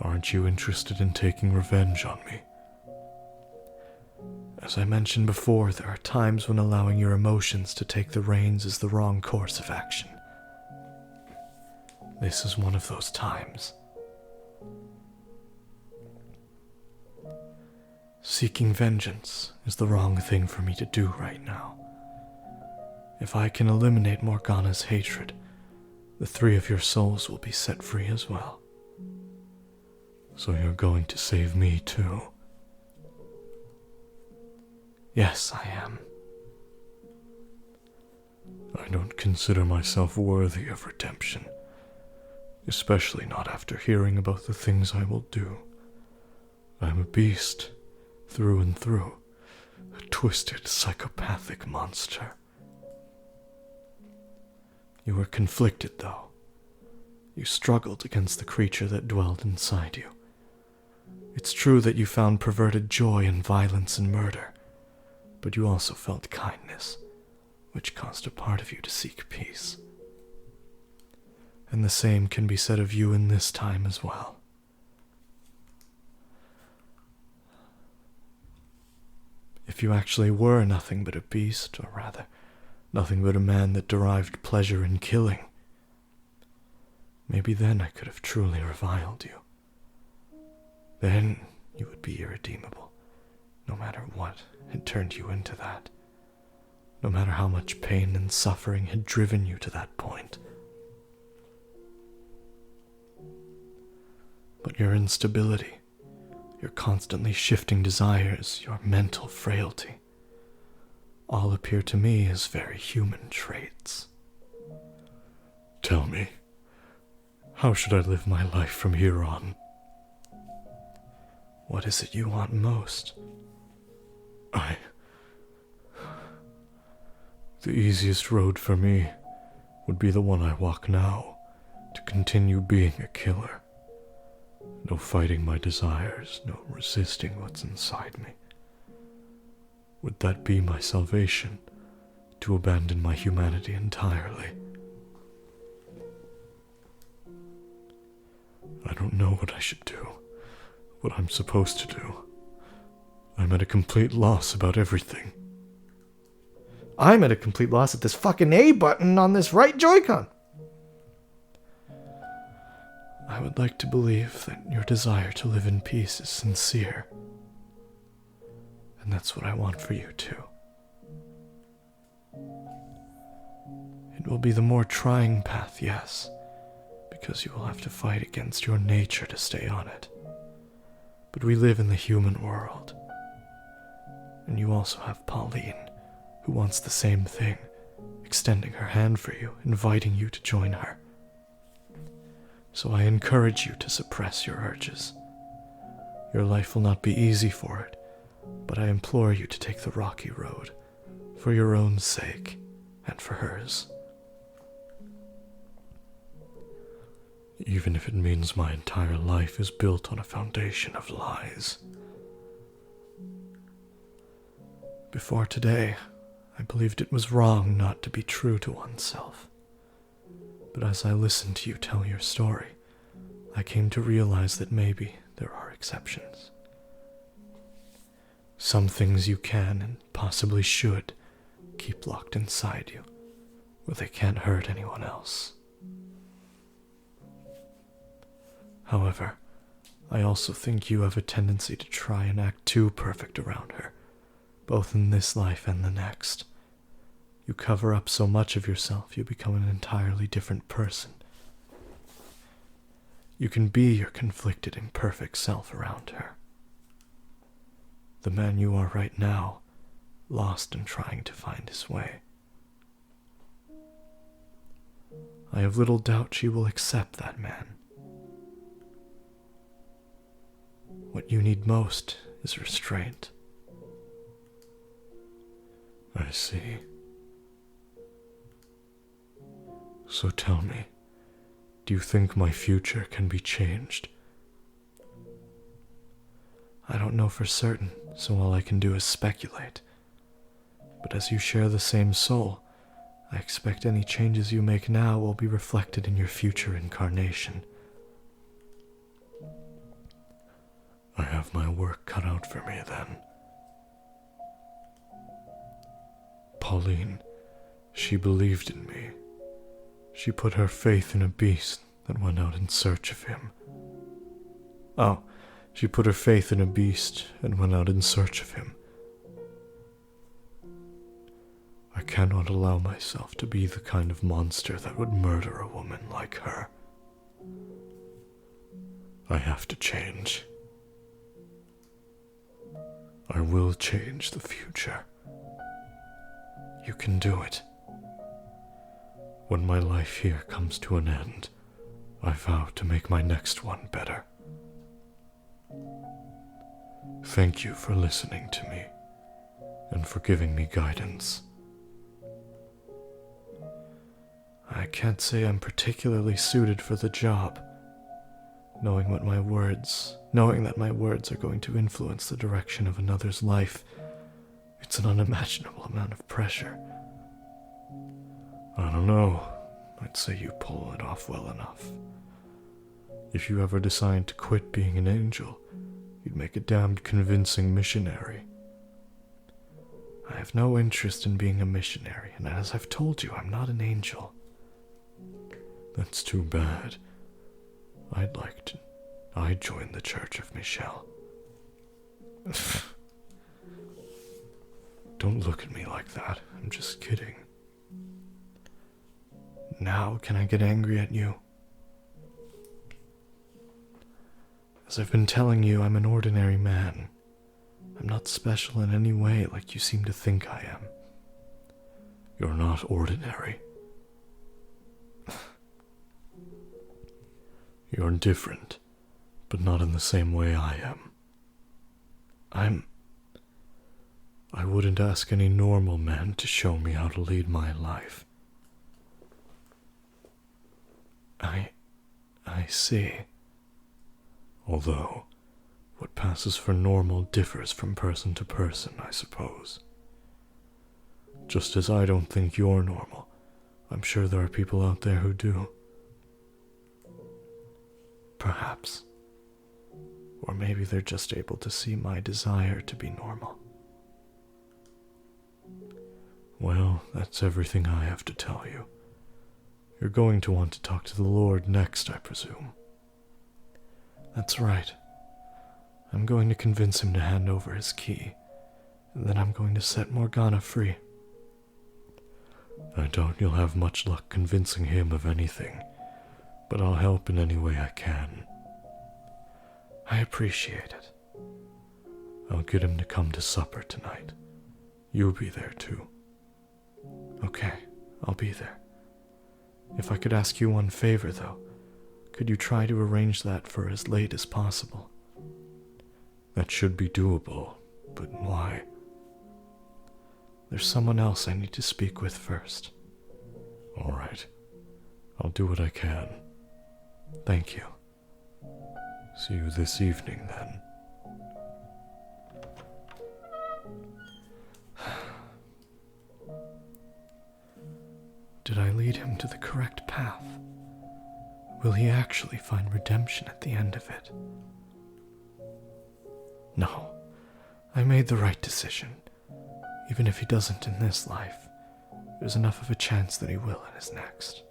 aren't you interested in taking revenge on me? As I mentioned before, there are times when allowing your emotions to take the reins is the wrong course of action. This is one of those times. Seeking vengeance is the wrong thing for me to do right now. If I can eliminate Morgana's hatred, the three of your souls will be set free as well. So you're going to save me too? Yes, I am. I don't consider myself worthy of redemption, especially not after hearing about the things I will do. I'm a beast, through and through, a twisted, psychopathic monster. You were conflicted, though. You struggled against the creature that dwelled inside you. It's true that you found perverted joy in violence and murder, but you also felt kindness, which caused a part of you to seek peace. And the same can be said of you in this time as well. If you actually were nothing but a beast, or rather, nothing but a man that derived pleasure in killing, maybe then I could have truly reviled you. Then you would be irredeemable, no matter what had turned you into that, no matter how much pain and suffering had driven you to that point. But your instability, your constantly shifting desires, your mental frailty, all appear to me as very human traits. Tell me, how should I live my life from here on? What is it you want most? The easiest road for me would be the one I walk now, to continue being a killer. No fighting my desires, no resisting what's inside me. Would that be my salvation, to abandon my humanity entirely? I don't know what I should do, what I'm supposed to do. I'm at a complete loss about everything. I'm at a complete loss at this fucking A button on this right Joy-Con. I would like to believe that your desire to live in peace is sincere. And that's what I want for you too. It will be the more trying path, yes, because you will have to fight against your nature to stay on it. But we live in the human world. And you also have Pauline, who wants the same thing, extending her hand for you, inviting you to join her. So I encourage you to suppress your urges. Your life will not be easy for it, but I implore you to take the rocky road, for your own sake and for hers. Even if it means my entire life is built on a foundation of lies. Before today, I believed it was wrong not to be true to oneself. But as I listened to you tell your story, I came to realize that maybe there are exceptions. Some things you can and possibly should keep locked inside you, where they can't hurt anyone else. However, I also think you have a tendency to try and act too perfect around her, both in this life and the next. You cover up so much of yourself, you become an entirely different person. You can be your conflicted, imperfect self around her. The man you are right now, lost and trying to find his way. I have little doubt she will accept that man. What you need most is restraint. I see. So tell me, do you think my future can be changed? I don't know for certain, so all I can do is speculate. But as you share the same soul, I expect any changes you make now will be reflected in your future incarnation. I have my work cut out for me then. Pauline, she believed in me. She put her faith in a beast that went out in search of him. She put her faith in a beast and went out in search of him. I cannot allow myself to be the kind of monster that would murder a woman like her. I have to change. I will change the future. You can do it. When my life here comes to an end, I vow to make my next one better. Thank you for listening to me and for giving me guidance. I can't say I'm particularly suited for the job. Knowing that my words are going to influence the direction of another's life, it's an unimaginable amount of pressure. I don't know. I'd say you pull it off well enough. If you ever decide to quit being an angel, you'd make a damned convincing missionary. I have no interest in being a missionary, and as I've told you, I'm not an angel. That's too bad. I'd join the Church of Michelle. Don't look at me like that. I'm just kidding. Now, can I get angry at you? As I've been telling you, I'm an ordinary man. I'm not special in any way like you seem to think I am. You're not ordinary. You're different, but not in the same way I am. I wouldn't ask any normal man to show me how to lead my life. I see. Although, what passes for normal differs from person to person, I suppose. Just as I don't think you're normal, I'm sure there are people out there who do. Perhaps. Or maybe they're just able to see my desire to be normal. Well, that's everything I have to tell you. You're going to want to talk to the Lord next, I presume. That's right. I'm going to convince him to hand over his key, and then I'm going to set Morgana free. I doubt you'll have much luck convincing him of anything, but I'll help in any way I can. I appreciate it. I'll get him to come to supper tonight. You'll be there too. Okay, I'll be there. If I could ask you one favor, though, could you try to arrange that for as late as possible? That should be doable, but why? There's someone else I need to speak with first. All right. I'll do what I can. Thank you. See you this evening, then. Did I lead him to the correct path? Will he actually find redemption at the end of it? No, I made the right decision. Even if he doesn't in this life, there's enough of a chance that he will in his next.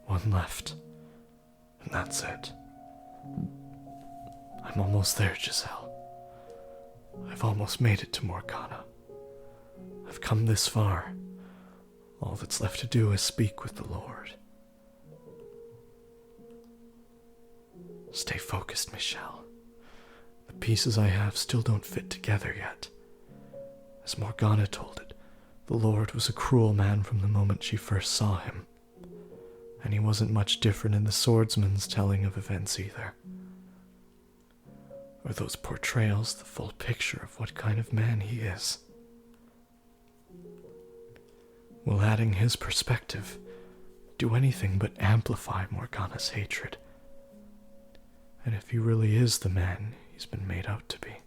One left, and that's it. I'm almost there, Giselle. I've almost made it to Morgana. I've come this far. All that's left to do is speak with the Lord. Stay focused, Michelle. The pieces I have still don't fit together yet. As Morgana told it, the Lord was a cruel man from the moment she first saw him. And he wasn't much different in the swordsman's telling of events either. Or those portrayals the full picture of what kind of man he is? Will adding his perspective do anything but amplify Morgana's hatred? And if he really is the man he's been made out to be,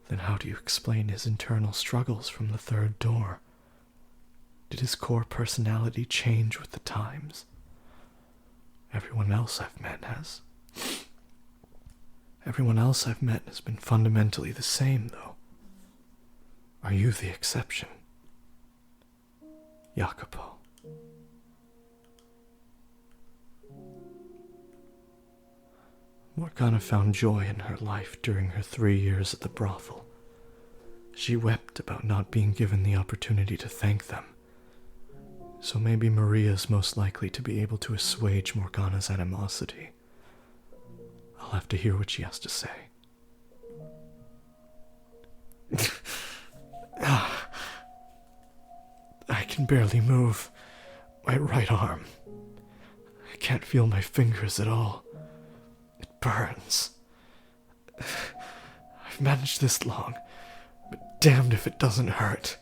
then how do you explain his internal struggles from the third door? Did his core personality change with the times? Everyone else I've met has. Everyone else I've met has been fundamentally the same, though. Are you the exception? Jacopo. Morgana found joy in her life during her 3 years at the brothel. She wept about not being given the opportunity to thank them. So maybe Maria's most likely to be able to assuage Morgana's animosity. I'll have to hear what she has to say. I can barely move my right arm. I can't feel my fingers at all. It burns. I've managed this long, but damned if it doesn't hurt.